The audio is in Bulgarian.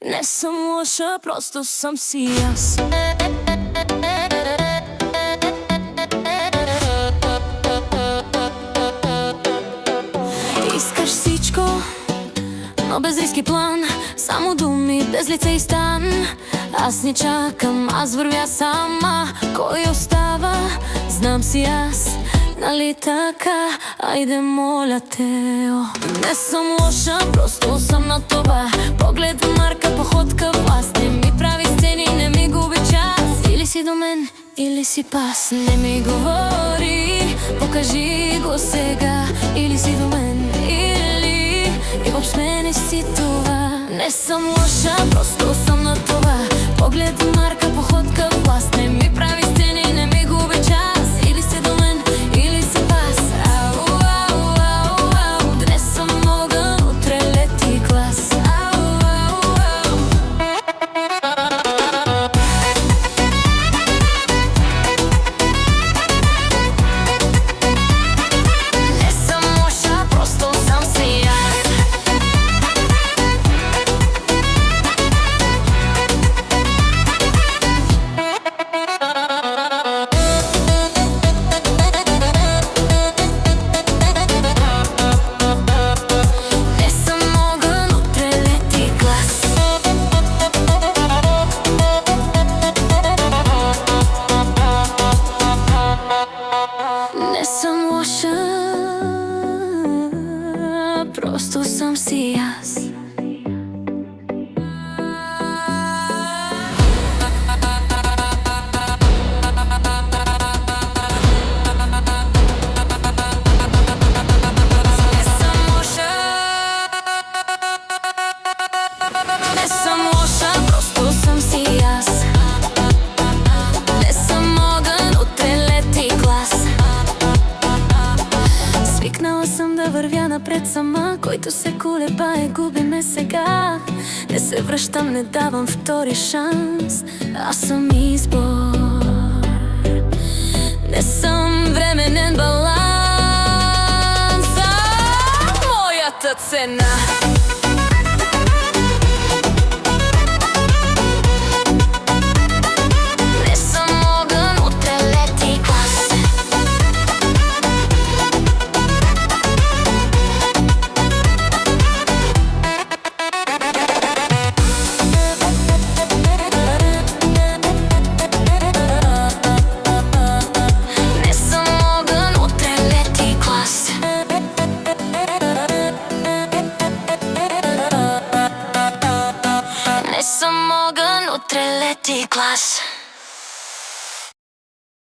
Не съм лоша, просто съм си аз. Искаш всичко, но без риски план. Само думи, без лице и стан. Аз не чакам, аз вървя сама. Кой остава, знам си аз. Нали така? Айде, моля те, о. Не съм лоша, просто съм на това. Поглед, марка, походка, власт. Не ми прави сцени, не ми губи час. Или си до мен, или си пас. Не ми говори, покажи го сега. Или си до мен, или и въобще не си това. Не съм лоша, просто съм на това. Поглед, марка, походка, власт. Не ми прави сцени, не ми губи час. Или си до мен, или си пас. Ау, ау, ау, ау. Днес съм огън, утре лети клас. Ау, ау, ау. Не съм лоша, просто съм си аз. Не съм лоша, просто съм си аз. Не съм лоша, просто съм си аз. Не съм огън, утре лети клас. Свикнала съм да вървя напред сама. Който се колебае, губи ме сега. Не се връщам, не давам втори шанс. Аз съм избор. Не съм временен баланс. Моята цена. Не съм огън, утре лети клас.